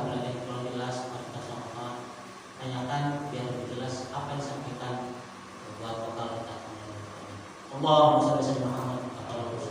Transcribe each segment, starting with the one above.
belajar kurang jelas, kita sama tanyakan biar lebih jelas apa yang disampaikan bakal kita. Allahumma shalli ala Muhammad. ala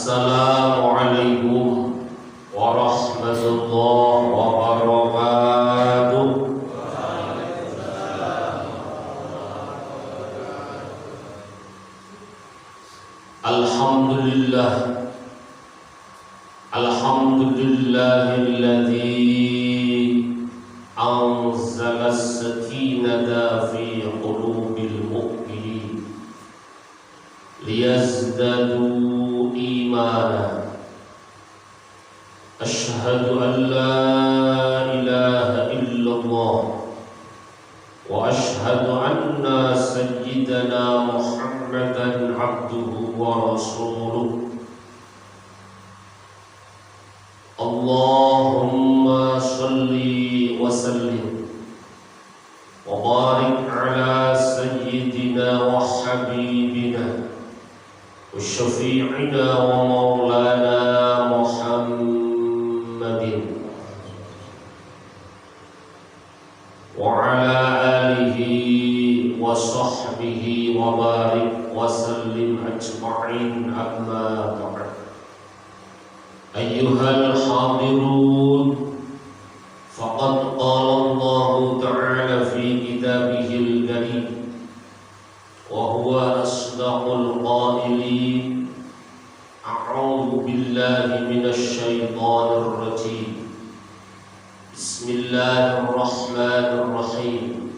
Assalamualaikum warahmatullahi wabarakatuh. Alhamdulillah, alhamdulillahilladzi anzala as-sakinata fi qulubil mu'minin liyazdadu imana. Ashhadu an la ilaha illallah wa ashhadu anna sayyidana Muhammadan abduhu wa rasuluh. Allahumma salli wa sallim wa barik ala sayyidina wa habibina wa syafi'ina wa maulana Muhammadin wa ala alihi wa sahbihi wa barik wa sallim ajma'in. Amma ba'd. Ayyuhal hadirun, faqad qala Allah ta'ala fi kitabihil karim wa huwa asdaqul qailin. A'udzu billahi minasy syaithanir rajim. Bismillahirrahmanirrahim.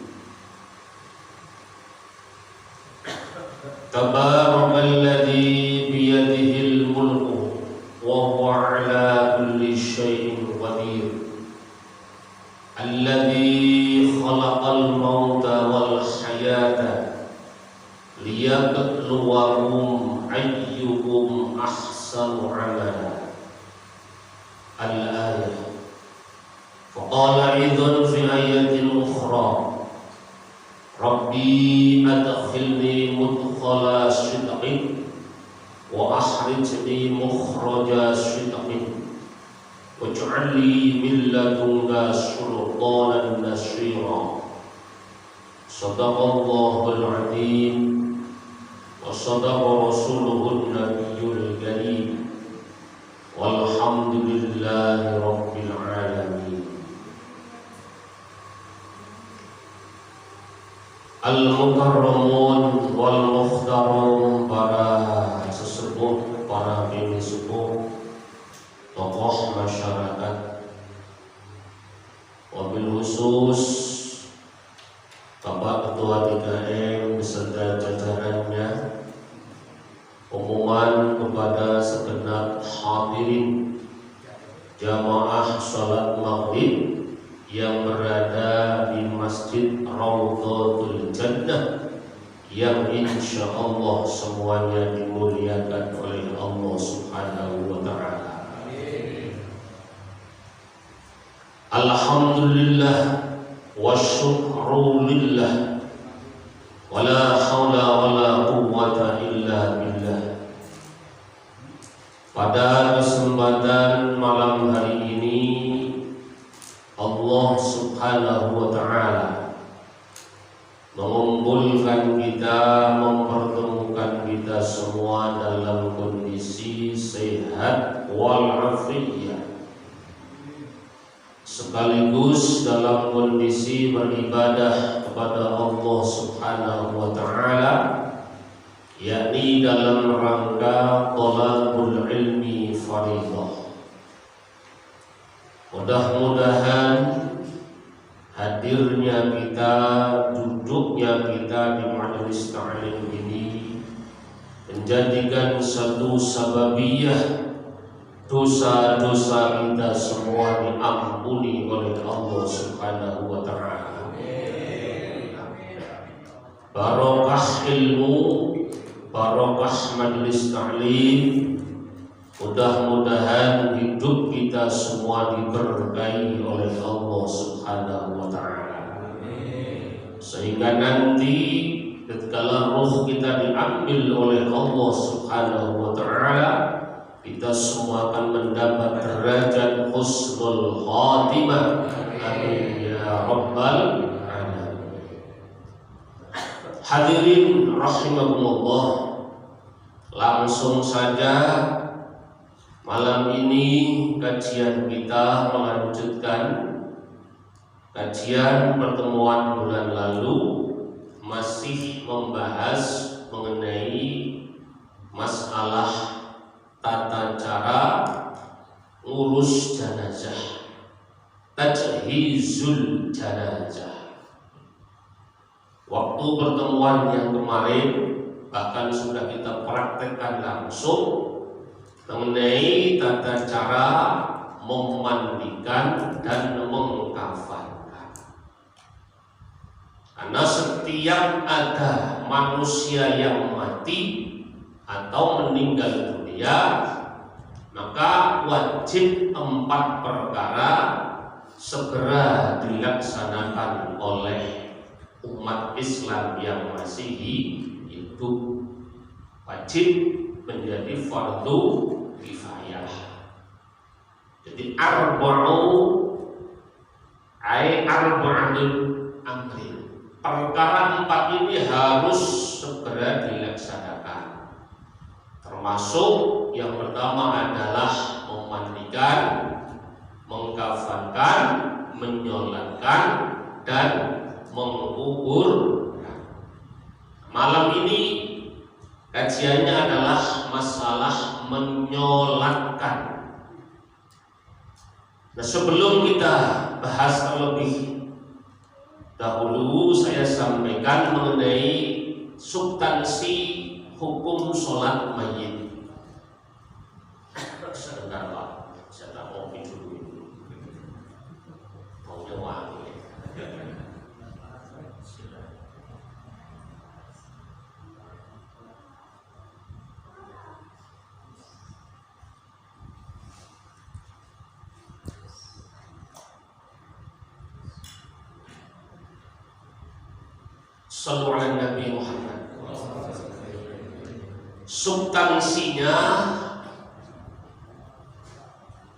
Tabarakalladzi biyadihil mulku wa huwa ala kulli syai'in qadir. Alladzi khalaqal mauta wal hayata liyabluwakum ayyukum ahsanu amala. Al-ayah. Faqala aidan fi ayatin ukhra, Rabbi adkhilni mudkhala sidqin wa akhrijni mukhraja sidqin waj'al li min ladunka sultanan nasira. Shadaqallahul azim wa shadaqa rasuluhun nabiyyul karim. Walhamdulillahi rabbil alamin. Al-mukarramun wal mukhtarum, para sesepuh, para bini sepuh, tokoh masyarakat, wabil khusus Bapak Ketua 3M beserta jajarannya, pengumuman kepada segenap hadirin jamaah salat maghrib yang berada di Masjid Raudhatul Jannah, yang insya Allah semuanya dimuliakan oleh Allah Subhanahu wa Ta'ala. Alhamdulillah wa syukru lillah wa la hawla wa la quwwata illa billah. Pada kesempatan malam hari ini, Allah Subhanahu wa Ta'ala mengumpulkan kita, mempertemukan kita semua dalam kondisi sehat walafiat, sekaligus dalam kondisi beribadah kepada Allah Subhanahu wa Ta'ala, yakni dalam rangka thalabul ilmi fardhah. Mudah-mudahan hadirnya kita, duduknya kita di majelis ta'lim ini menjadikan satu sababiyah dosa-dosa kita semua diampuni oleh Allah Subhanahu wa Ta'ala. Barokah ilmu, barokah majelis ta'lim. Mudah-mudahan hidup kita semua diberkahi oleh Allah Subhanahu wa Ta'ala, sehingga nanti ketika roh kita diambil oleh Allah Subhanahu wa Ta'ala, kita semua akan mendapat derajat husnul khatimah. Amin ya rabbal alamin. Hadirin rahimakumullah, langsung saja Malam ini kajian kita melanjutkan kajian pertemuan bulan lalu, masih membahas mengenai masalah tata cara ngurus jenazah, tajhizul jenazah. Waktu pertemuan yang kemarin bahkan sudah kita praktekkan langsung mengenai tata cara memandikan dan mengkafankan. Karena setiap ada manusia yang mati atau meninggal dunia, maka wajib 4 perkara segera dilaksanakan oleh umat Islam yang masih hidup. Wajib menjadi fardu kifayah. Jadi arba'atul amrin. Perkara 4 ini harus segera dilaksanakan. Termasuk yang pertama adalah memandikan, mengkafankan, menyolatkan, dan mengubur. Malam ini kajiannya adalah masalah menyolatkan. Nah, sebelum kita bahas terlebih dahulu, saya sampaikan mengenai substansi hukum sholat mayit. Sebentar Pak, saya tak mau dulu. Maunya wangi. Sallu ala Nabi Muhammad. Substansinya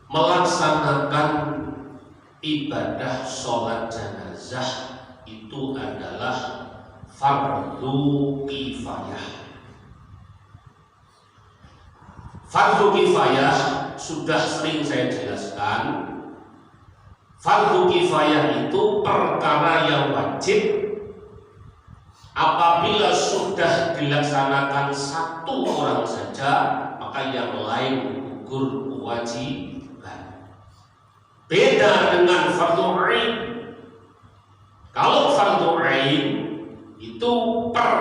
melaksanakan ibadah sholat jenazah itu adalah fardu kifayah. Fardu kifayah sudah sering saya jelaskan. Fardu kifayah itu perkara yang wajib. Apabila sudah dilaksanakan 1 orang saja, maka yang lain gugur kewajiban. Beda dengan fardu ain. Kalau fardu ain itu per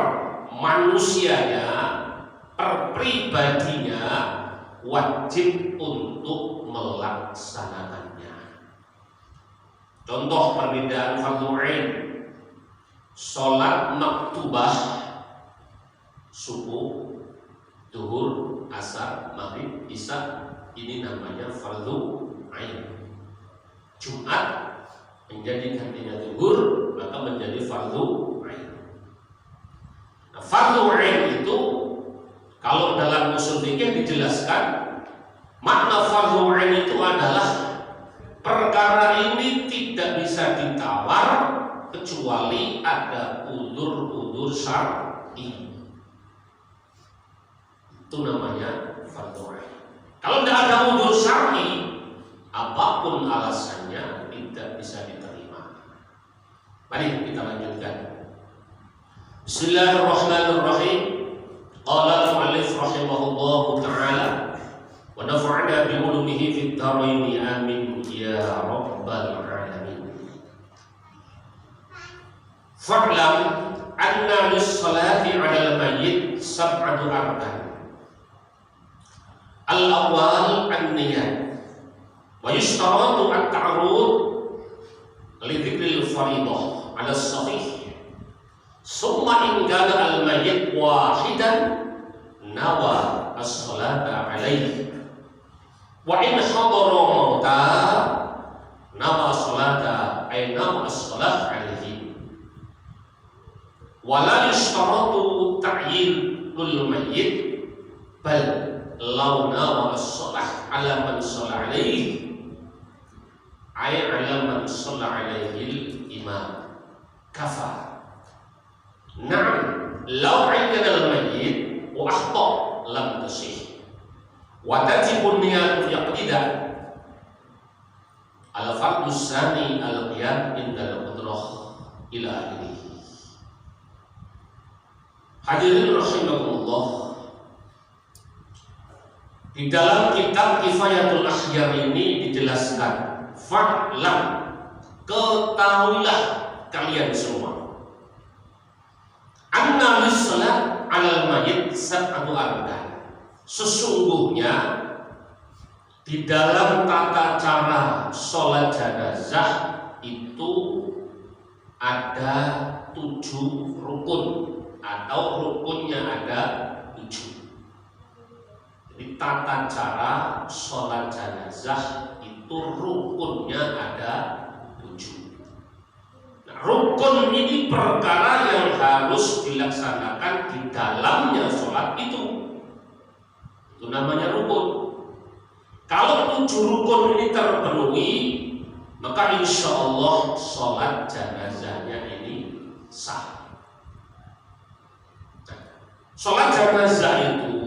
manusianya, per pribadinya wajib untuk melaksanakannya. Contoh perbedaan fardu ain: sholat maktubah subuh, duhur, asar, maghrib, isya, ini namanya fardu ain. Jumat menjadi gantinya duhur, maka menjadi fardu ain. Nah, fardu ain itu kalau dalam usul fikih dijelaskan, makna fardu ain itu adalah perkara ini tidak bisa ditawar kecuali ada udzur syar'i. Itu namanya fardu ain. Kalau tidak ada udzur syar'i, apapun alasannya tidak bisa diterima. Mari kita lanjutkan. Bismillahirrahmanirrahim. Qala al-mu'allif rahimahullahu ta'ala wa nafa'ana bi ulumihi fid dharain amin ya rabbal alamin. Fa'lam anna lis-salati 'alal mayyit sab'atu arkan. Al-awwal an-niyat wa yushtaratu at-ta'arrud li dhikril fariidah 'ala as-sahih. Summa in kana al-mayyit wahidan nawa as-salata 'alaihi wa in hadara mauta nawa as-salata ay nawa as-salat 'alaihi. Wala yushtaratu ta'yinul mayyit bal law nawa as-salah ala man shalla alaihi ay ala man shalla alaihi al-imam kafa. Na'am law 'ayyana al-mayyit wa akhta lam tasih Wa tajibun niyatul yaqtidah al-fardhu tsani al-qiyam indal qudrah ila akhirih. Hadirin rahimakumullah, di dalam kitab Kifayatul Akhyar ini dijelaskan, fa'lam, ketahuilah kalian semua, anna lis-salat 'alal mayyit sab'atu arkan. Sesungguhnya di dalam tata cara sholat jenazah itu ada 7 rukun, atau rukunnya ada 7. Jadi tata cara sholat jenazah itu rukunnya ada 7. Nah, rukun ini perkara yang harus dilaksanakan di dalamnya sholat itu namanya rukun. Kalau 7 rukun ini terpenuhi, maka insya Allah sholat jenazahnya ini sah. Sholat jenazah itu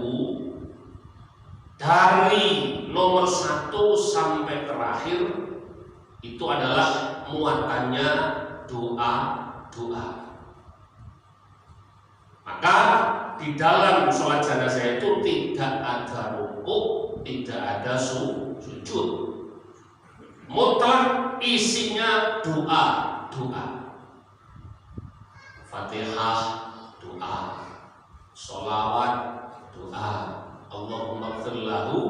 dari nomor 1 sampai terakhir itu adalah muatannya doa-doa. Maka di dalam sholat jenazah itu tidak ada rukuk, tidak ada sujud. Mutlak isinya doa-doa. Fatihah doa, sholawat doa, Allahumma ighfir lahu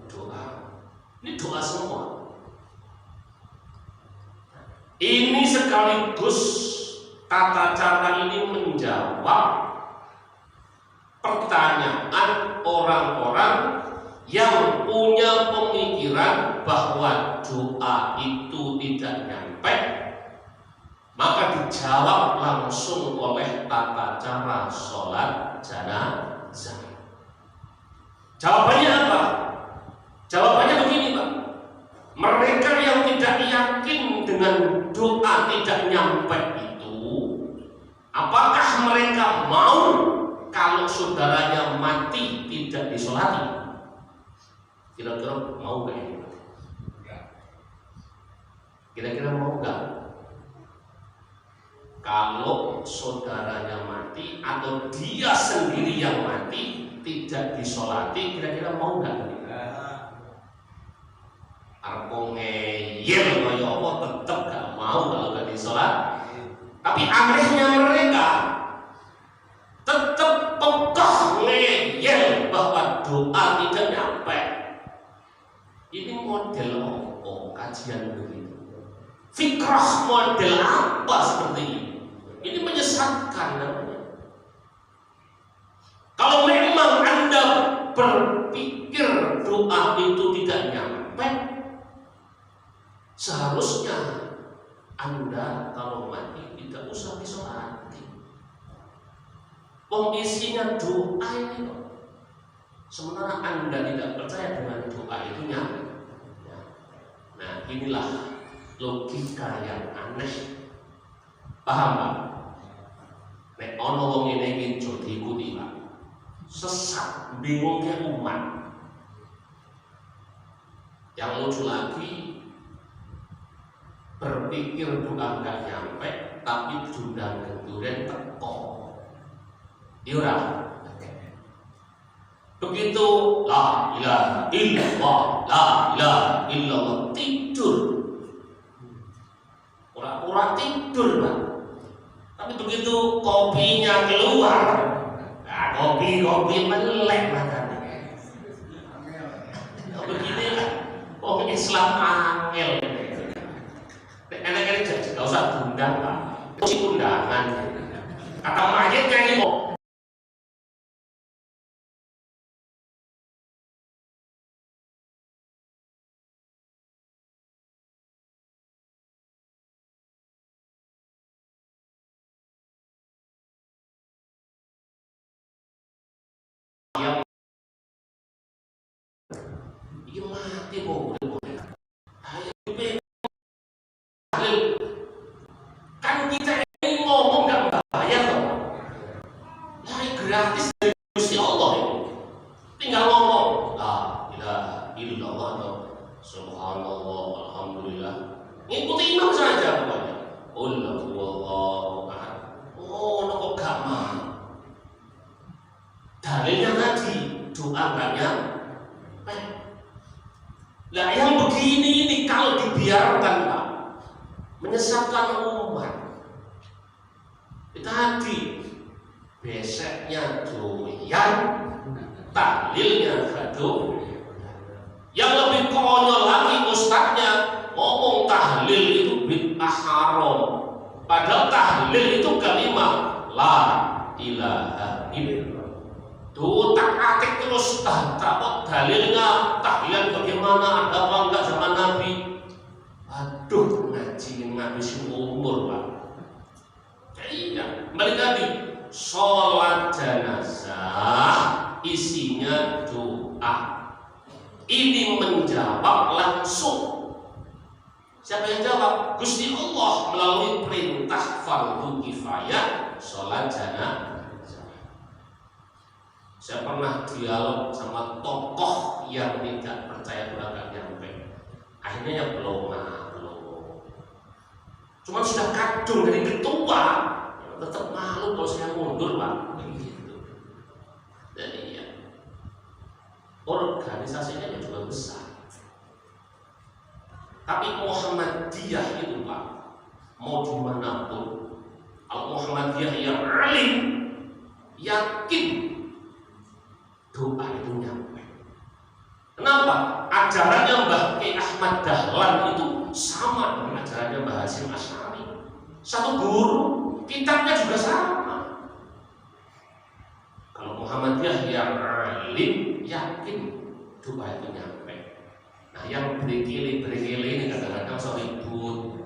doa. Ini doa semua. Ini sekaligus tata cara ini menjawab pertanyaan orang-orang yang punya pemikiran bahwa doa itu tidak nyampe, maka dijawab langsung oleh tata cara sholat jenazah. Jawabannya apa? Jawabannya begini, Pak. Mereka yang tidak yakin dengan doa tidak nyampe itu, apakah mereka mau kalau saudaranya mati tidak disolati? Kira-kira mau gak ini? Kira-kira mau gak? Kalau saudaranya mati atau dia sendiri yang mati tidak disolati, kira-kira mau gak? Arpo ngeyel kaya apa tetep gak mau kalau gak disolat. Tapi anehnya mereka tetap pekah ngeyel bahwa doa tidak nyampe. Ini model apa kajian begitu? Fikrah model apa seperti ini? Ini menyesatkan namanya. Kalau memang Anda berpikir doa itu tidak nyampe, seharusnya Anda kalau mati tidak usah disolati. Isinya doa ini kok. Sementara Anda tidak percaya dengan doa itu nyampe. Nah, inilah logika yang aneh. Paham Pak? Nek ono wong ngene iki aja diikuti Pak. Sesat, bingungnya umat. Yang lucu lagi, berpikir doa gak nyampe, tapi dundang genduren teko. Iya. Begitu la ilaha illallah, la ilaha illallah, tidur. Pura-pura tidur, Pak. Tapi begitu kopinya keluar, nah, kopi melek matanya. Begini lah, Islam angel. Enak-enak jadi gak usah diundang Pak. Kunci undangan. Kata mayitnya ini kok. Iya mati kok. Kan kita ini ngomong gak bayar loh. Nah, gratis dari Gusti Allah ini. Tinggal ngomong. ngikuti imam saja pokoknya. Allahu akbar. Oh, kok gak mau. Dalilnya tadi doa gak nyampe. Nah, yang begini ini kalau dibiarkan Pak, menyesatkan umat. Tadi beseknya doyan, tahlilnya gaduh. Yang lebih konyol lagi ustadznya ngomong tahlil itu bid'ah haram. Padahal tahlil itu kalimat la ilaha illallah. Tuh tak-atik terus tak dalilnya tahlil bagaimana, ada apa enggak zaman Nabi. Aduh, ngabisin umur Pak. Iya, kembali tadi sholat jenazah isinya doa. Ini menjawab langsung. Siapa yang jawab? Gusti Allah melalui perintah fardu kifayah sholat jenazah. Saya pernah dialog sama tokoh yang tidak percaya doa nyampe. Akhirnya ya belum. Cuman sudah kadung dari ketua, tetap malu kalau saya mundur Pak. Begitu. Jadi ya, organisasinya juga besar. Tapi Muhammadiyah itu Pak, mau dimanapun, kalau Muhammadiyah yang alim, yakin doa itu nyampe. Kenapa? Ajarannya Mbah Kiai Ahmad Dahlan itu sama dengan ajarannya Mbah Hasyim Asy'ari. Satu guru, kitabnya juga sama. Kalau Muhammadiyah yang alim, yakin doa itu nyampe. Nah, yang berikili ini kadang-kadang so ribut.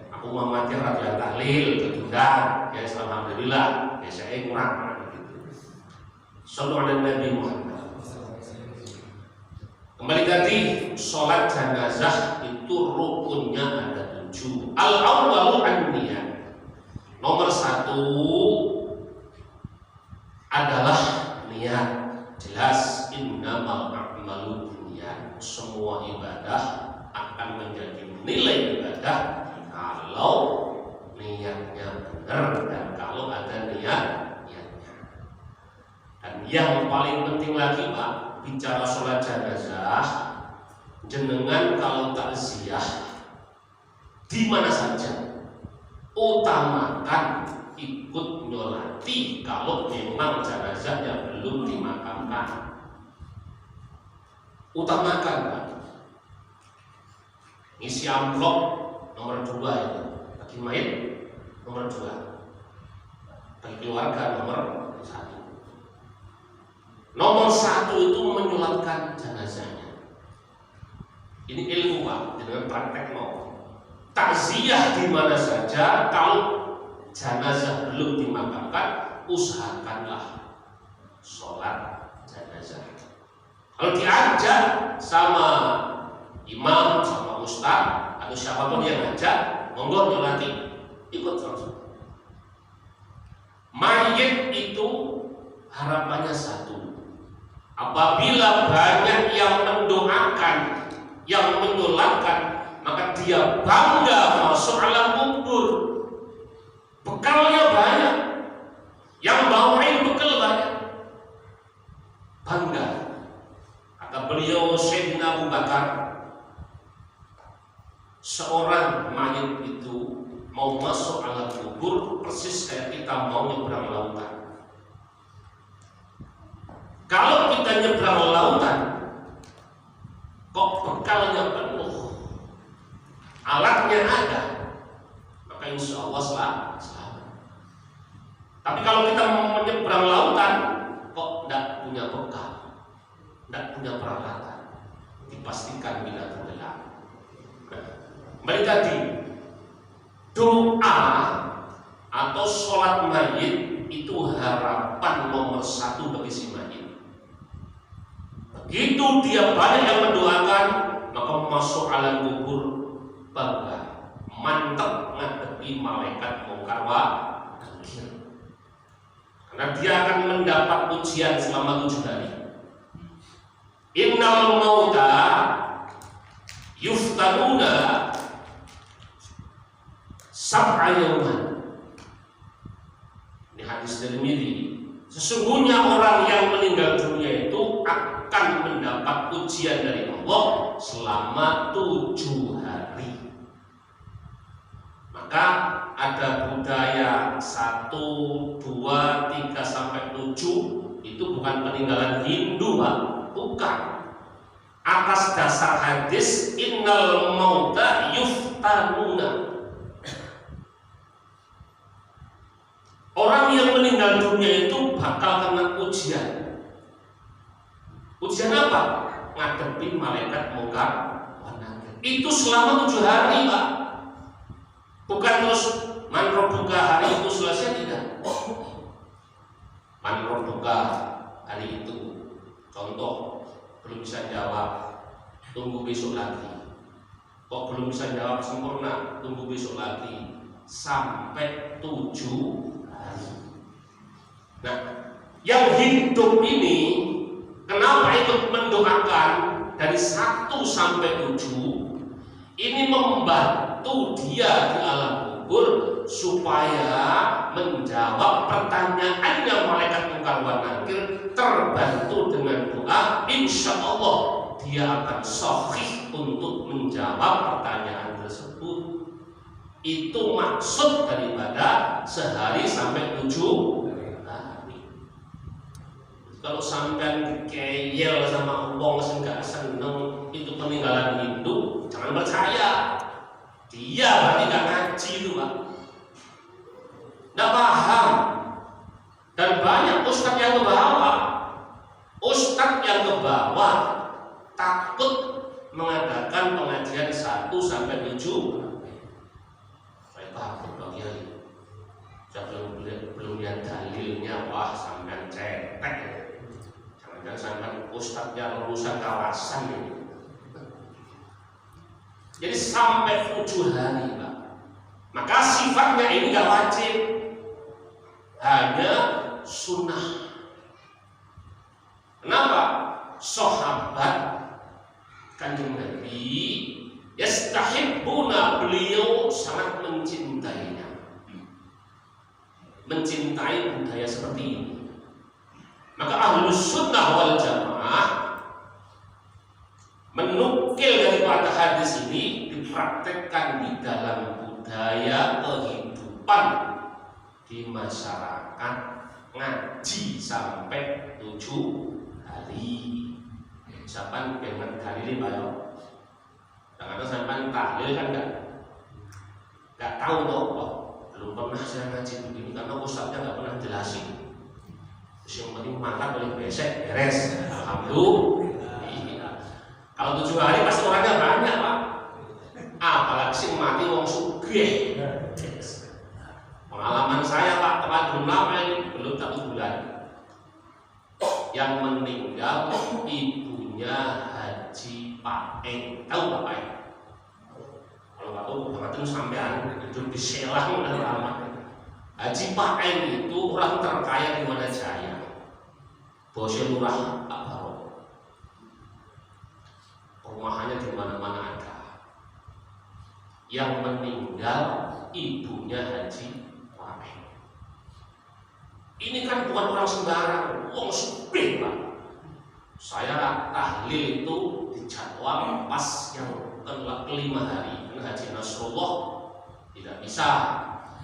Aku Muhammadiyah ratusan tahlil, ketunda, ya alhamdulillah, ya saya kurang. Sallallahu alaihi Nabi Muhammad. Kembali tadi, sholat jenazah itu rukunnya ada 7. Al-awwalu an-niyat. Nomor 1 adalah niat. Jelas innamal a'malu binniyat. Semua ibadah akan menjadi nilai ibadah kalau niatnya benar dan kalau ada niatnya. Dan yang paling penting lagi Pak, bicara sholat jenazah, jenengan kalau takziah di mana saja, utamakan ikut nyolati kalau memang jenazahnya belum dimakamkan. Utamakan Pak. Ngisi amplop nomor 2 itu, bagi mayit nomor 2, bagi keluarga nomor 1. Nomor 1 itu menyolatkan jenazahnya. Ini ilmu Pak, dengan praktek mau. Takziah di mana saja, kalau jenazah belum dimakamkan, usahakanlah sholat jenazah. Kalau diajak sama imam, sama ustaz atau siapapun yang ngajak, monggo nyolati, ikut langsung. Mayit itu harapannya 1. Apabila banyak yang mendoakan, yang menyolatkan, maka dia bangga masuk alam kubur. Bekalnya banyak, yang bawain bekal banyak, bangga. Kata beliau Sayyidina Abu Bakar, seorang mayit itu mau masuk alam kubur persis kayak kita mau nyebrang lautan. Kalau kita nyebrang lautan, kok bekalnya penuh, alatnya ada, maka insya Allah selamat. Tapi kalau kita mau menyeberang lautan, kok tidak punya bekal, tidak punya peralatan, dipastikan bila tenggelam. Kembali tadi, doa atau sholat mayit itu harapan nomor 1 bagi si mayit. Begitu dia banyak yang mendoakan, maka masuk alam kubur bangga, mantap ngadepi malaikat mungkar wa nakir. Karena dia akan mendapat ujian selama 7 hari. Innal mauta yuftanuna sab'a yawman. Ini hadis Tirmidzi. Sesungguhnya orang yang meninggal dunia itu akan mendapat ujian dari Allah selama 7 hari. Maka ada budaya 1, 2, 3 sampai 7 itu bukan peninggalan Hindu, Pak. Bukan. Atas dasar hadis innal mauta yuftanuna. Orang yang meninggal dunia itu bakal kena ujian. Ujian apa? Ngadepi malaikat munkar wa nakir. Itu selama 7 hari, Pak. Bukan terus man rabbuka hari itu selesai, tidak. Man rabbuka hari itu. Contoh, belum bisa jawab, tunggu besok lagi. Kok belum bisa jawab sempurna, tunggu besok lagi. Sampai 7 hari. Nah, yang hidup ini kenapa ikut mendoakan dari 1 sampai 7? Ini membantu dia di alam kubur supaya menjawab pertanyaannya malaikat munkar wa nakir, terbantu dengan doa. Insya Allah dia akan sahih untuk menjawab pertanyaan tersebut. Itu maksud daripada sehari sampai 7 hari. Kalau sampai keyel sama wong sing gak seneng itu peninggalan Hindu, jangan percaya. Dia berarti gak ngaji itu, Pak. Gak paham. Dan banyak ustadz yang ke bawah. Ustadz yang ke bawah takut mengadakan pengajian 1 sampai 7. Takut Pak Kiai. Saya belum lihat dalilnya, wah sampean cetek. Jangan-jangan sampean ustadznya lulusan kawasan ini. Jadi sampai 7 hari, Pak. Maka sifatnya ini gak wajib, hanya sunnah. Kenapa? Sahabat Kanjeng Nabi yastahibbuna, beliau sangat mencintainya, mencintai budaya seperti ini. Maka Ahlus Sunnah wal Jamaah menukil daripada hadis ini dipraktekkan di dalam budaya kehidupan di masyarakat, ngaji sampai 7 hari. Siapa dengan dalil Pak? Karena sampai tahlil kan nggak tahu toh, belum pernah saya ngaji begini karena ustadznya nggak pernah jelasin. Terus yang penting makan boleh besek beres, alhamdulillah. Iya. Kalau 7 hari pasti orangnya banyak, Pak. Apalagi sing mati wong sugih. Pengalaman saya, Pak, teman belum lama ini, belum 1 bulan. Yang meninggal ibunya Haji Paeng. Tahu Pak Paeng? Kalau nggak tahu, banget sampean hidup di Selang udah lama. Haji Paeng itu orang terkaya di Manajaya. Bosnya lurah Pak Barok. Rumahannya di mana-mana ada. Yang meninggal ibunya Haji Paeng. Ini kan bukan orang sembarang, wong sugih, Pak. Saya tahlil itu dijadwal pas yang ke-5 hari. Karena Haji Nasrullah tidak bisa,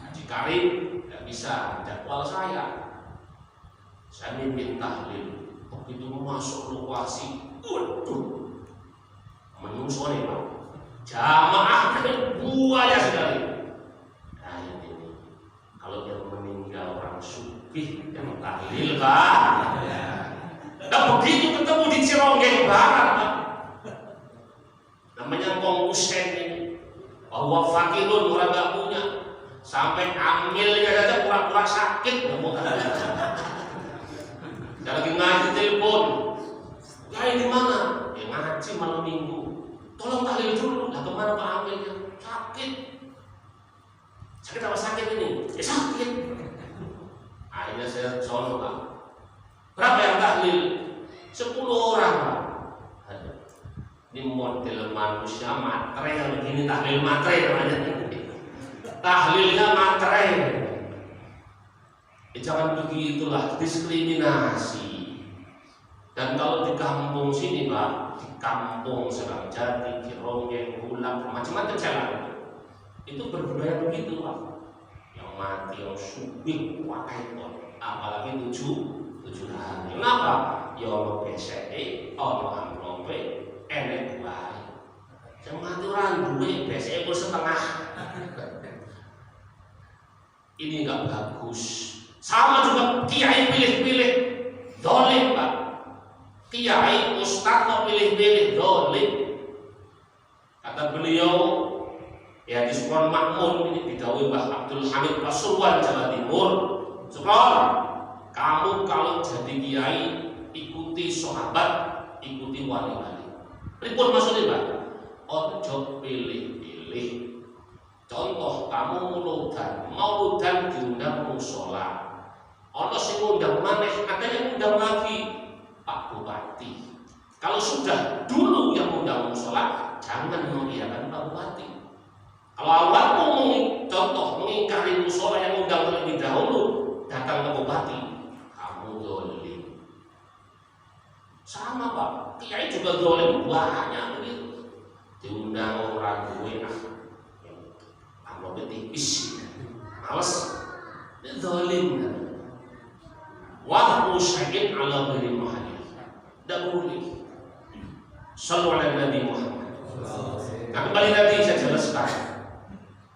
Haji Karim tidak bisa, jadwal saya mimpin tahlil. Begitu masuk lokasi, waduh, menyusoni, Pak. Jamaahnya buaya sekali. Nah ini, kalau yang meninggal orang sugih yang tahlil, Pak. Nah begitu ketemu di Cironggeng Barat, Pak. Namanya Kong Husen ini, bahwa fakirun orang gak punya, sampai amilnya saja pura-pura sakit. Saya lagi ngaji telepon, ya ini mana? Ya ngaji malam minggu. Tolong tahlil dulu. Nah kemana Pak amilnya? Sakit. Sakit apa sakit ini? Ya sakit. Akhirnya saya sono, Pak. Berapa yang tahlil? 10 orang, Pak. Ini model manusia matre yang begini, tahlil matre namanya. tahlilnya materai. Jangan begitulah, diskriminasi. Dan kalau di kampung sini Pak, di kampung Serang Jati, Kirongeng, Hulang, macam-macam jalan itu berbudaya begitu Pak. Yang mati, yang subik, wakai apalagi tujuh hari. Kenapa? Ya ono BCE, ono amplop, enek wae. Yang mati orang duwe BCE pun setengah. Ini enggak bagus. Sama juga kiai pilih-pilih, dolim Pak. Kiai ustaz kok pilih-pilih, dolim. Kata beliau, ya di Sukron Makmun ini didhawuhi Mbah Abdul Hamid Pasuruan Jawa Timur. Sukron, kamu kalau jadi kiai ikuti sahabat, ikuti wali-wali. Pripun maksudnya Pak? Ojo pilih-pilih. Contoh kamu mauludan diundang musola. Ono sing ngundang maneh, ada yang ngundang lagi Pak Bupati. Kalau sudah dulu yang ngundang musola, jangan mengiyakan Pak Bupati. Kalau awalmu contoh mengingkari musola yang ngundang terlebih dahulu, datang ke Bupati, kamu dolim. Sama Pak, kiai juga dolim banyak begitu. Diundang orang duwe amplopnya tipis, males, ini dolim. Wa musyai'in ala ghairi mahali. Tidak boleh. Sallu ala Nabi Muhammad. Nah, kembali tadi saya jelaskan.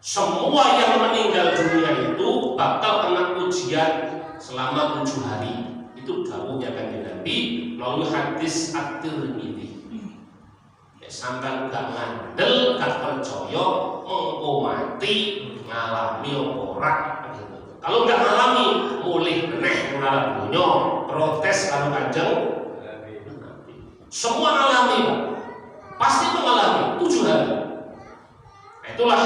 Semua yang meninggal dunia itu bakal kena ujian selama 7 hari. Itu dawuhnya Kanjeng Nabi melalui hadis At-Tirmidzi. Sampai gak ngandel, gak percaya, mengko mati ngalami ora. Kalau nggak ngalami, mulih meneh ngalami dunia, protes kalau Kanjeng Nabi. Semua ngalami, pasti mengalami 7 hari. Nah, itulah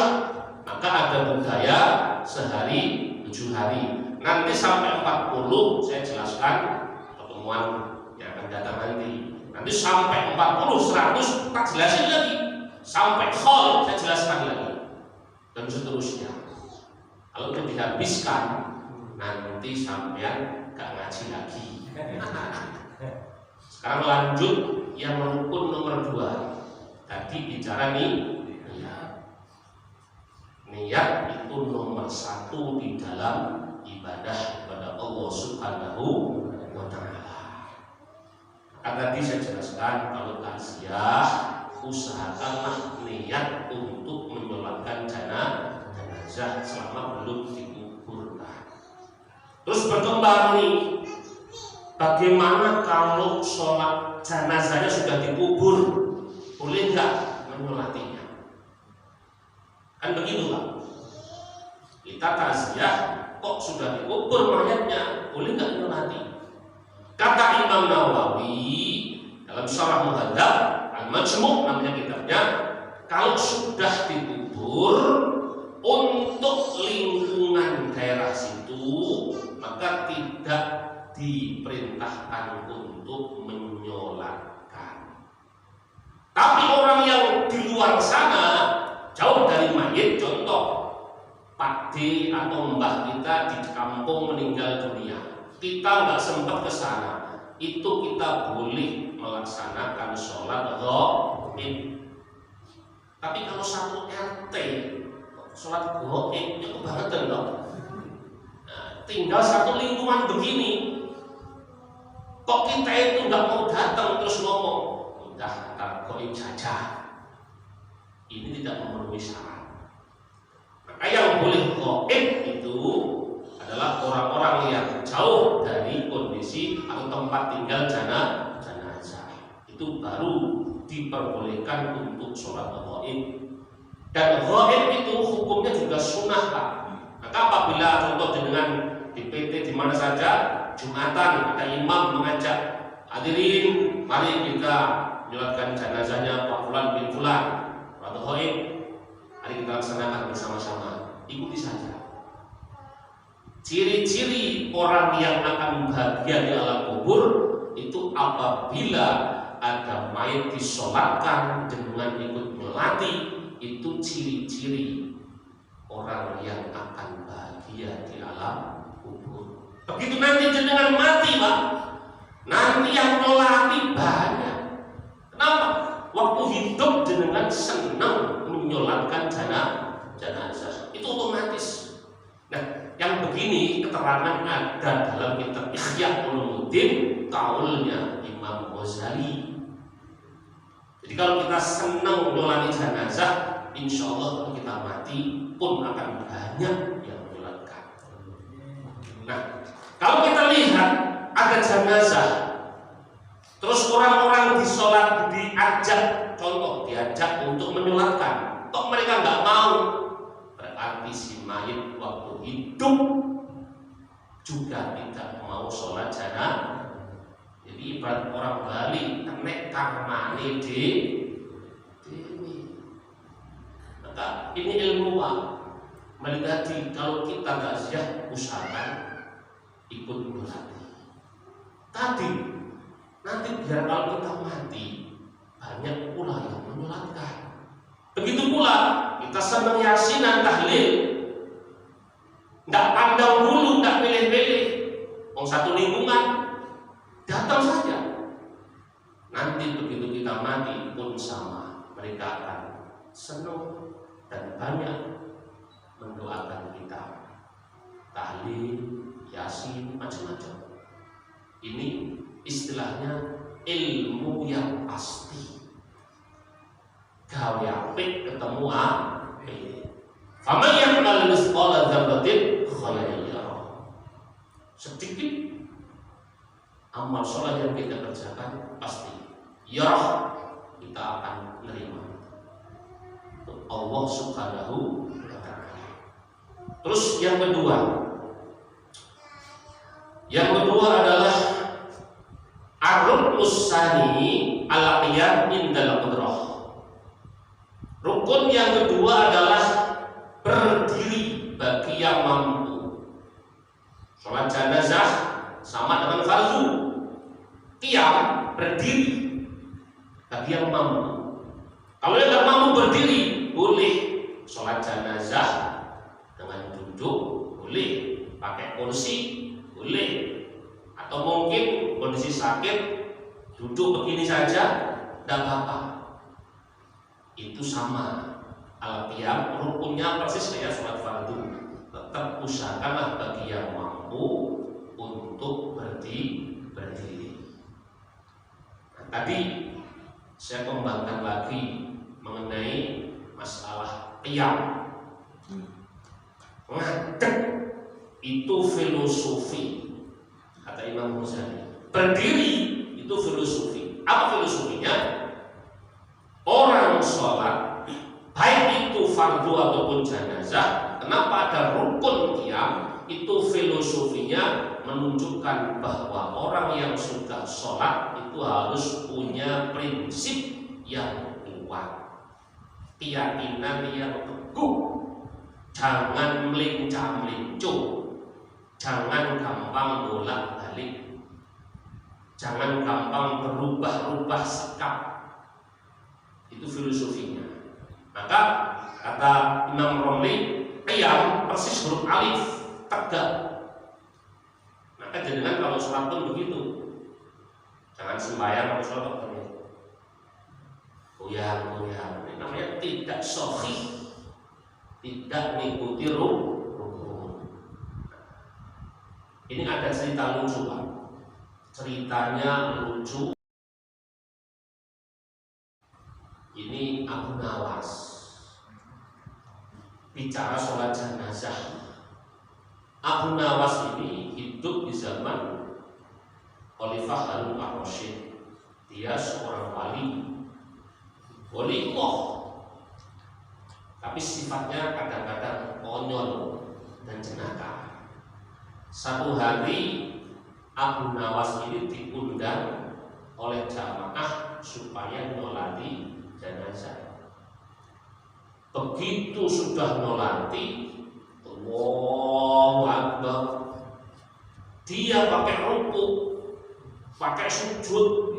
maka ada budaya sehari 7 hari. Nanti sampai 40 saya jelaskan pertemuan yang akan datang nanti. Nanti sampai 40, 100 tak jelasin lagi. Sampai khol saya jelaskan lagi. Dan seterusnya. Kalau itu dihabiskan, nanti sampean gak ngaji lagi. Sekarang lanjut yang rukun nomor 2. Tadi bicara niat. Niat itu nomor 1 di dalam ibadah kepada Allah Subhanahu wa Ta'ala. Tadi saya jelaskan kalau takziah, usahakanlah niat untuk menyolatkan jenazah selama belum dikuburkan. Terus berkembang nih, bagaimana kalau sholat jenazahnya sudah dikubur, boleh nggak menyolatinya? Kan begitu Pak. Kita takziah kok sudah dikubur mayatnya, boleh nggak menyolati? Kata Imam Nawawi dalam Syarah Muhadzab Al-Majmu' namanya kitabnya, kalau sudah dikubur untuk lingkungan daerah situ, maka tidak diperintahkan untuk menyolatkan. Tapi orang yang di luar sana, jauh dari mayit, contoh Pak D atau Mbah kita di kampung meninggal dunia, kita nggak sempat ke sana, itu kita boleh melaksanakan sholat ghaib. Tapi kalau satu RT sholat ghaib itu kebangetan dong. Nah, tinggal satu lingkungan begini, kok kita itu nggak mau datang terus ngomong, udah ntar ghaib saja. Ini tidak memenuhi syarat. Maka yang boleh ghaib itu adalah orang-orang yang jauh dari kondisi atau tempat tinggal jenazah. Itu baru diperbolehkan untuk sholat ghaib. Dan ghaib itu hukumnya juga sunnah Pak. Maka apabila contoh dengan di PT di mana saja Jumatan ada imam mengajak hadirin, mari kita menyolatkan jenazahnya Pak Fulan bin Fulan, sholat ghaib, mari kita laksanakan bersama-sama. Ikuti saja. Ciri-ciri orang yang akan bahagia di alam kubur itu apabila ada mayat disolatkan dengan ikut melati. Itu ciri-ciri orang yang akan bahagia di alam kubur. Begitu nanti jenengan mati, Pak, nanti yang nyolati banyak. Kenapa? Waktu hidup jenengan senang menyolatkan jenazah, itu otomatis. Nah, yang begini keterangan ada dalam kitab Ihya Ulumuddin, kaulnya Imam Ghazali. Jadi kalau kita senang menyolati jenazah, insya Allah kalau kita mati pun akan banyak yang menyolatkan. Nah, kalau kita lihat ada jenazah, terus orang-orang diajak, contoh diajak untuk menyolatkan, toh mereka nggak mau, berarti si mayit waktu hidup juga tidak mau sholat jenazah. Jadi ibarat orang Bali kenek karmane ini. Maka ini ilmu, Pak. Melihat kalau kita nggak siap, usahakan ikut menyolati. Tadi nanti biar kalau kita mati banyak pula yang menyolatkan. Begitu pula kita senang yasinan tahlil, nggak pandang bulu, nggak pilih-pilih, satu lingkungan datang saja. Nanti begitu kita mati pun sama, mereka akan senang dan banyak mendoakan kita, tahlil, yasin, macam-macam. Ini istilahnya ilmu yang pasti. Gawe apik ketemu apik. Faman ya'mal mithqala dzarratin khairan yarah. Sedikit amal sholat yang kita kerjakan pasti yarah, kita akan menerima untuk Allah Subhanahu wa ta'ala. Terus yang kedua adalah ar-ruknus tsani al-qiyam indal qudrah. Rukun yang kedua adalah berdiri bagi yang mampu. Sholat jenazah sama dengan fardu. Qiyam, berdiri bagi yang mampu. Kalau yang tidak mampu berdiri, boleh sholat jenazah dengan duduk, boleh pakai kursi, boleh, atau mungkin kondisi sakit duduk begini saja, tidak apa-apa. Itu sama. Al-qiyam rukunnya persis kayak sholat fardu. Tetap usahakanlah bagi yang mampu untuk berdiri. Nah, tadi saya kembangkan lagi mengenai masalah qiyam. Ngadeg itu filosofi, kata Imam Ghazali. Berdiri itu filosofi. Apa filosofinya? Orang sholat, baik itu fardu ataupun jenazah, kenapa ada rukun qiyam? Itu filosofinya menunjukkan bahwa orang yang sudah sholat itu harus punya prinsip yang kuat, keyakinan yang teguh, jangan melincah-melincuh, jangan gampang bolak-balik, jangan gampang berubah-ubah sikap. Itu filosofinya. Maka kata Imam Romli, qiyam persis huruf alif, tegak. Maka jangan kalau sholat pun begitu. Jangan sembahyang kalau sholat goyang-goyang. Ini namanya tidak sahih, tidak mengikuti rukun. Ini ada cerita lucu, Pak. Ceritanya lucu. Ini Abu Nawas bicara sholat jenazah. Abu Nawas ini hidup di zaman Khalifah Harun ar-Rasyid. Dia seorang wali Allah, tapi sifatnya kadang-kadang konyol dan jenaka. Satu hari Abu Nawas ini diundang oleh jamaah supaya nyolati jenazah. Begitu sudah nyolati, Allahu Akbar, dia pakai ruku, pakai sujud,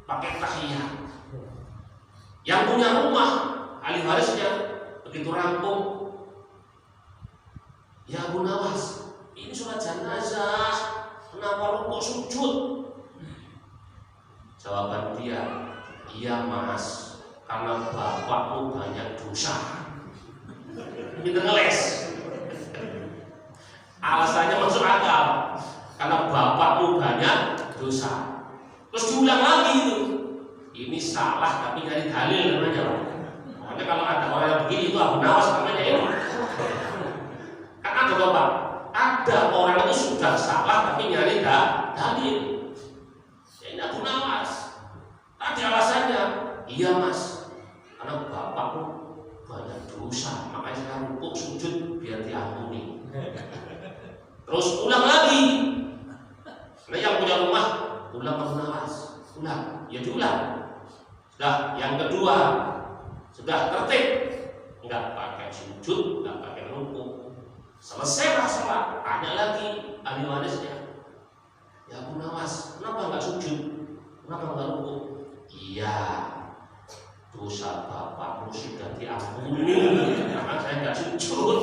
pakai tahiyat. Yang punya rumah, ahli warisnya, begitu rampung, Ya Abu Nawas, ini sholat jenazah, kenapa rukuk sujud? Jawaban dia, iya Mas, karena bapakmu banyak dosa. Kita ngeles. Alasannya masuk akal, karena bapakmu banyak dosa. Terus diulang lagi itu, ini salah tapi nyari dalil namanya Pak. Makanya kalau ada orang yang begini itu Abu Nawas namanya ini. Kan ada Bapak, ada orang itu sudah salah tapi nyari dalil. Ya, ini Abu Nawas. Tadi alasannya, iya Mas, karena bapakmu banyak dosa, makanya saya rukuk sujud biar diampuni. Terus ulang lagi. Nah yang punya rumah, ulang Abu Nawas, ulang, ya diulang. Sudah yang kedua, sudah tertib, nggak pakai sujud, nggak pakai rukuk. Selesai sholat, tanya lagi ahli warisnya, ya Abu Nawas, kenapa nggak sujud, kenapa nggak rukuk? Iya, dosa bapakmu sudah diampuni, karena saya nggak sujud.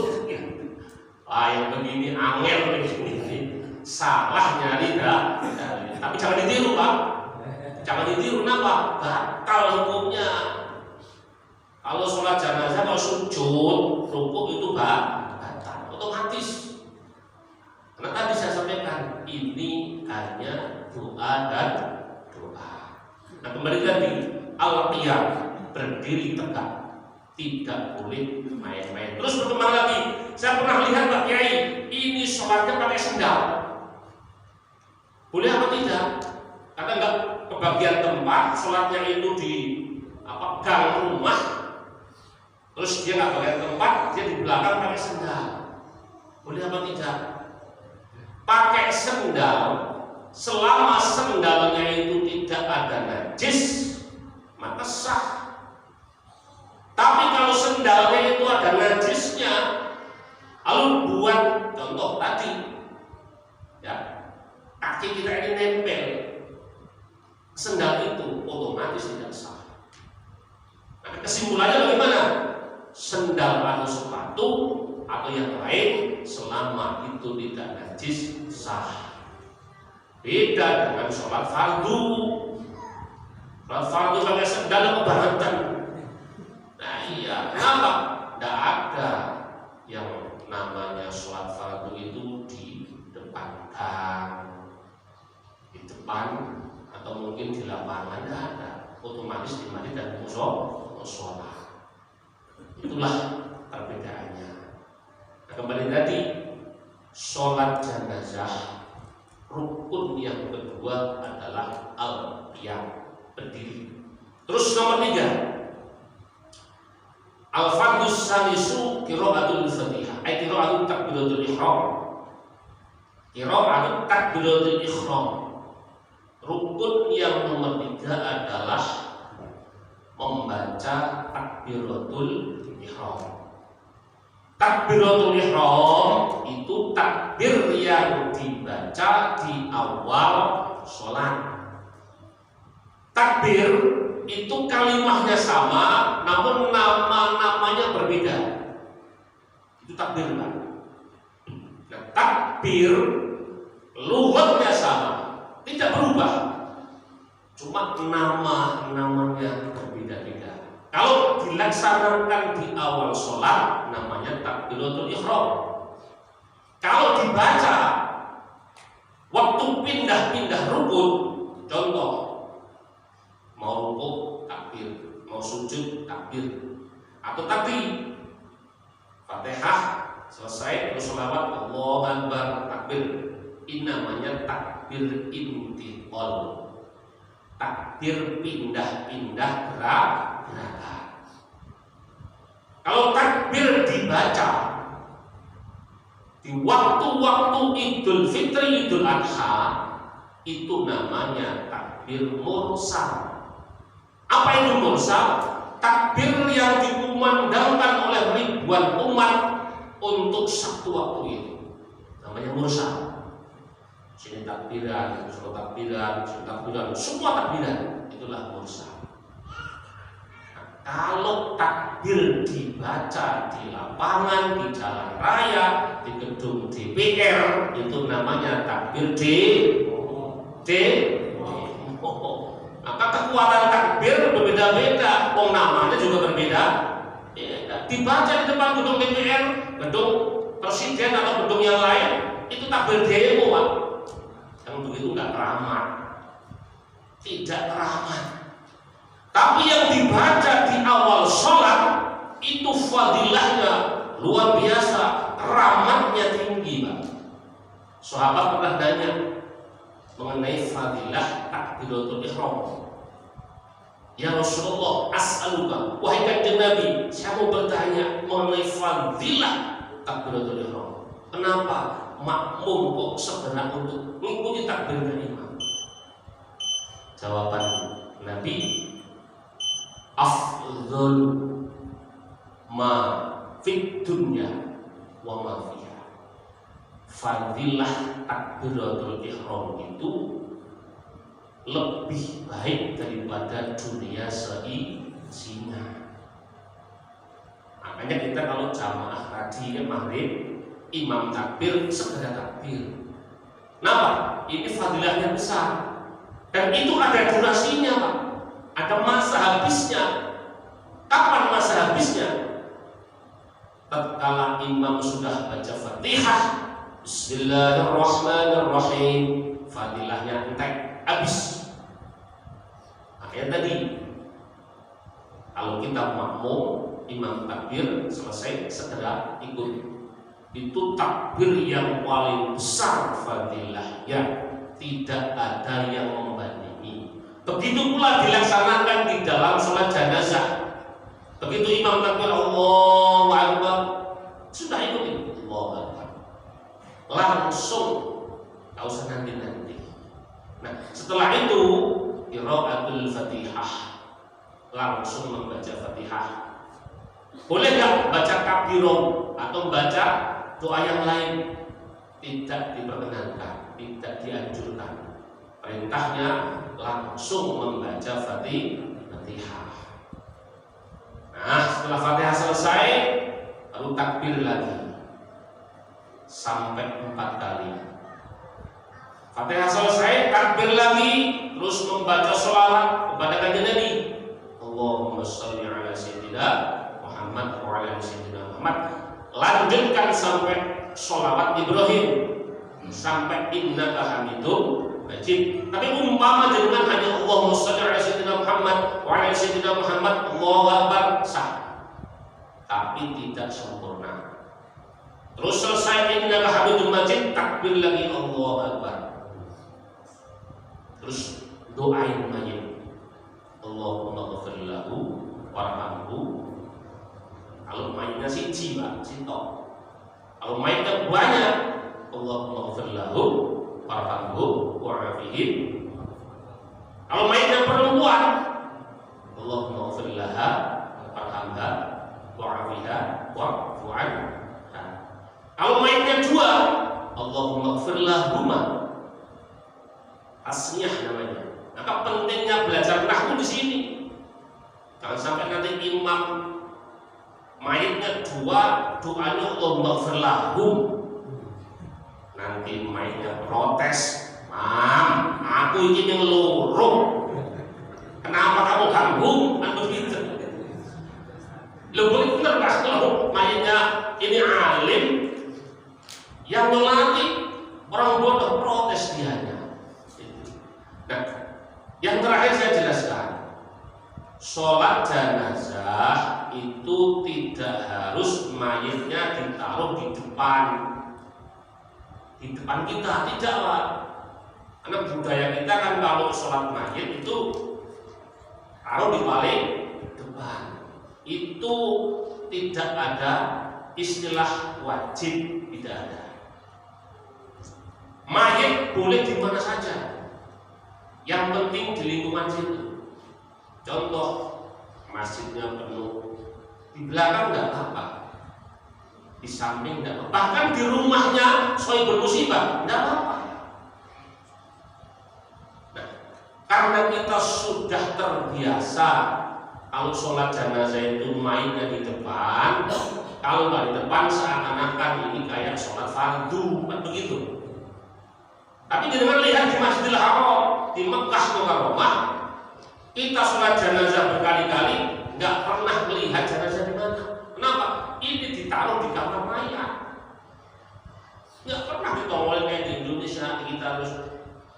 Wah yang begini angel begini, salah nyari dah. Tapi jangan ditiru Pak, jangan ditiru. Kenapa? Batal hukumnya. Kalau sholat jenazah kalau sujud, rukuk itu batal, otomatis. Karena tadi saya sampaikan ini hanya doa dan doa. Nah kembali tadi al-qiyam, berdiri tegak, tidak boleh main-main. Terus berkembang lagi, saya pernah lihat Pak Kiai, ini sholatnya pakai sendal. Boleh apa tidak? Karena enggak kebagian tempat, sholatnya itu di gang rumah. Terus dia nggak bagian tempat, dia di belakang pakai sendal. Boleh apa tidak? Pakai sendal, selama sendalnya itu tidak ada najis, maka sah. Tapi kalau sendalnya itu ada najisnya, lalu buat contoh tadi, ya kaki kita ini nempel sendal itu, otomatis tidak sah. Nah, kesimpulannya bagaimana? Sendal atau sepatu atau yang lain selama itu tidak najis sah. Beda dengan sholat fardu. Sholat fardu pakai sendal kebangetan. Nah iya, kenapa? Tidak ada yang namanya sholat fardu itu di depan gang, di depan atau mungkin di lapangan, tidak ada. Otomatis di masjid dan musola. Itulah perbedaannya. Nah, kembali tadi, sholat jenazah rukun yang kedua adalah al-qiyam, berdiri. Terus nomor 3, al-fardus salisu qiraatul fatihah, ay qiraatul takbiratul ihram. Qiraatul takbiratul ihram. Rukun yang nomor 3 adalah membaca takbiratul ihram. Takbiratul ihram itu takbir yang dibaca di awal sholat. Takbir itu kalimahnya sama, namun nama-namanya berbeda. Itu takbir Pak. Nah, takbir lughatnya sama, tidak berubah, cuma nama-namanya berbeda-beda. Kalau dilaksanakan di awal sholat namanya takbiratul ihram. Kalau dibaca waktu pindah-pindah rukun, contoh mau rukuk takbir, mau sujud takbir, atau tadi Fatihah selesai terus sholawat Allahu Akbar takbir, ini namanya takbir intiqal, takbir pindah-pindah gerakan. Kalau takbir dibaca di waktu-waktu Idul Fitri, Idul Adha, itu namanya takbir mursal. Apa itu mursal? Takbir yang dikumandangkan oleh ribuan umat untuk satu waktu itu, namanya mursal. Sini takbiran, sini takbiran, sini takbiran, semua takbiran, itulah mursal. Nah, Kalau takbir dibaca di lapangan, di jalan raya, di gedung DPR, itu namanya takbir maka kekuatan takbir berbeda-beda, namanya juga berbeda. Dibaca di depan gedung DPR, gedung presiden atau gedung yang lain, itu takbir demo, Pak. Yang begitu nggak keramat, tidak keramat. Tapi yang dibaca di awal sholat itu fadilahnya luar biasa, keramatnya tinggi, Pak. Sahabat pernah nanya mengenai fadilah takbiratul ihram. Ya Rasulullah, as'aluka, wahai kanjeng Nabi, saya mau bertanya mengenai fadilah takbiratul ihram. Kenapa makmum kok sebenarnya untuk mengikuti takbir imam? Jawaban Nabi, afdhal ma fid dunya wa ma fiha. Fadilah takbiratul ihram itu lebih baik daripada dunia seisinya. Makanya kita kalau jamaah tadi maghrib, imam takbir, segera takbir. Kenapa? Ini fadilahnya besar. Dan itu ada durasinya, Pak. Ada masa habisnya. Kapan masa habisnya? Tatkala imam sudah baca Fatihah, Bismillahirrahmanirrahim, fadilahnya entek, habis. Makanya tadi kalau kita makmum, imam takbir selesai segera ikut. Itu takbir yang paling besar fadilahnya, tidak ada yang membandingi. Begitu pula dilaksanakan di dalam sholat jenazah. Begitu imam takbir Allahu Akbar, sudah ikutin Allahu Akbar, langsung, tak usah nanti. Nah, setelah itu qiraatul Fatihah, langsung membaca Fatihah. Boleh nggak baca kabirah atau baca doa yang lain? Tidak diperkenankan, tidak dianjurkan. Perintahnya langsung membaca Fatihah. Nah, setelah Fatihah selesai, baru takbir lagi sampai 4 kali. Fatihah selesai, takbir lagi, terus membaca sholawat kepada kanjeng Nabi. Allahumma sholli ala sayyidina Muhammad wa ala sayyidina Muhammad. Lanjutkan sampai sholawat Ibrahim, sampai innaka hamidum majid. Tapi umpama dengan hanya Allahumma sholli ala sayyidina Muhammad wa ala sayyidina Muhammad, Allahu Akbar, sah. Tapi tidak sempurna. Terus selesai innaka hamidum majid, takbir lagi Allahu Akbar. Terus doain mayit, Allahumma ghfir lahu warhamhu. Kalau mayitnya siji, Pak, sitok. Kalau mayitnya banyak, Allahumma ghfir lahu warhamhu wa'afihi. Kalau mayitnya perempuan, Allahumma ghfir laha warhamha wa'afiha wa'fu anha. Kalau mayitnya 2, Allahumma ghfir lahuma, tasniyah namanya. Maka pentingnya belajar nahwu di sini. Jangan sampai nanti imam mayitnya 2, doanya Allahumma ghfir lahum. Nanti mayitnya protes, "Mam, aku ini ngelurung. Kenapa kamu ganggu?" Kan begitu. Lebih benar kalau mayitnya ini alim yang melatih, orang bodoh protes dianya. Nah, yang terakhir saya jelaskan, sholat jenazah itu tidak harus mayitnya ditaruh di depan kita, tidak, Pak. Karena budaya kita kan kalau sholat mayit itu taruh di paling depan. Itu tidak ada istilah wajib, tidak ada. Mayit boleh di mana saja, yang penting di lingkungan situ. Contoh, masjidnya penuh, di belakang nggak apa-apa, di samping nggak apa-apa, bahkan di rumahnya sohibul musibah nggak apa-apa. Nah, karena kita sudah terbiasa Kalau sholat jenazah itu mainnya di depan, kalau nggak di depan seakan-akan ini kayak sholat fardu, kan begitu. Tapi dengan lihat di Masjidil Haram di Mekah Mukarramah, kita sholat jenazah berkali-kali, nggak pernah melihat jenazah di mana. Kenapa? Ini ditaruh di kamar mayat. Nggak pernah ditongolin kayak di Indonesia kita harus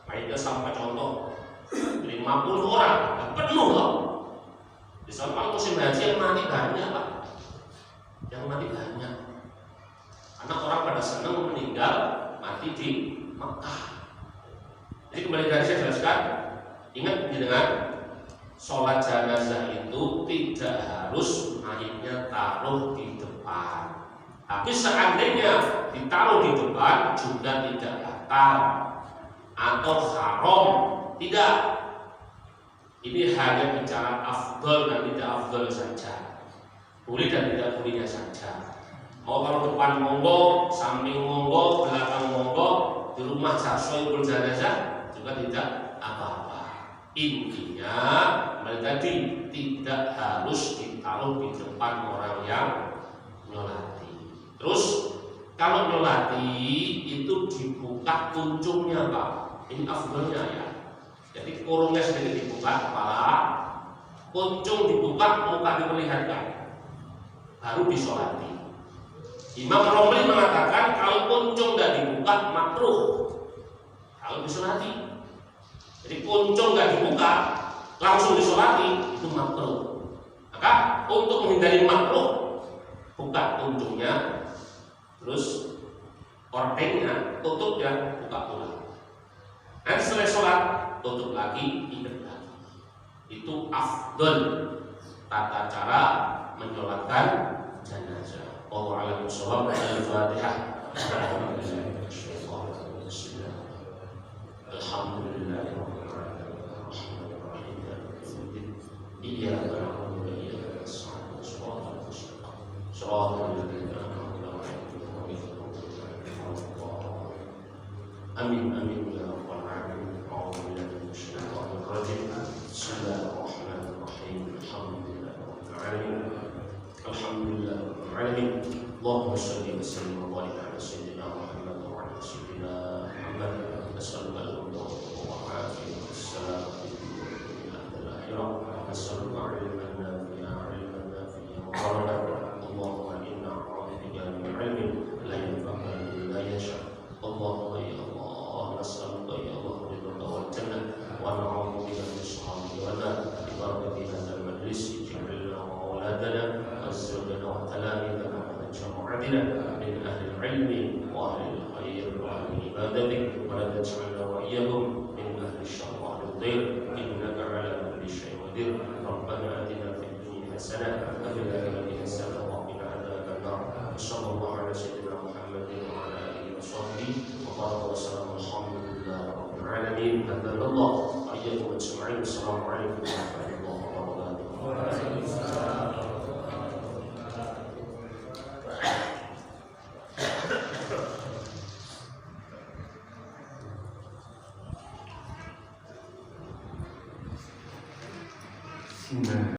mayatnya sampai contoh 50 orang, penuh loh. Di sana kalau musim haji yang mati banyak Pak, yang mati banyak. Karena orang pada senang meninggal mati di Mekah. Jadi kembali dari saya jelaskan, ingat dengan sholat jenazah itu tidak harus mayatnya taruh di depan. Tapi seandainya ditaruh di depan juga tidak batal atau haram, tidak. Ini hanya bicara afdol dan tidak afdol saja, boleh dan tidak bolehnya saja. Mau kalau depan monggo, samping monggo, belakang monggo, di rumah saksoi jenazah juga tidak apa-apa. Intinya kembali tadi, tidak harus ditaruh di depan orang yang nyolati. Terus kalau nyolati itu dibuka kuncungnya Pak, ini afdolnya ya. Jadi kurungnya sedikit dibuka kepala, kuncung dibuka, muka diperlihatkan, baru disolati. Imam Romli mengatakan kalau kuncung tidak dibuka makruh kalau disolati. Jadi kuncung nggak dibuka langsung disolati itu makruh. Maka untuk menghindari makruh, buka kuncungnya, terus ordengnya tutup ya, buka ulang. Nanti setelah sholat tutup lagi, ingat lagi. Itu afdol tata cara menyolatkan jenazah. Allahu a'lam bishawab. Al-Fatihah. Alhamdulillahirabbil alamin. Iyyaka na'budu wa iyyaka nasta'in. Shiratal ladzina an'amta 'alaihim. Amin amin ya rabbal alamin. Bismillahirrahmanirrahim. Alhamdulillahirrahmanirrahim. Allahumma shalli wa sallim wa barik ala sayyidina Muhammad wa ala sayyidina Muhammad. Assalamualaikum warahmatullahi wabarakatuh. Assalamualaikum warahmatullahi wabarakatuh. Allahumma inna a'udzubika min ilmin la yanfa'u la yasha. Allahumma ya Allah nas'aluka ya Allah ridha wal jannah wa na'udzu bika min syarri wa nar. Bi barakati hadzal majlis ij'alna wa auladana azwajana wa talamidana wa jama'atina min ahli al-ilmi wa ahli al-khair wa ahli ibadatik wa la taj'alna wa iyyahum min ahli syarri wa ahli al-dhir innaka 'ala kulli syai'in qadir. Rabbana atina fid dunya hasanah wa fil akhirati hasanah wa qina adzaban nar. Sallallahu ala sayyidina Muhammadin wa ala alihi wa sahbihi wa baraka wa sallam. Alhamdulillahi rabbil alamin. Hadallahu wa iyyakum ajma'in. Assalamualaikum warahmatullahi wabarakatuh.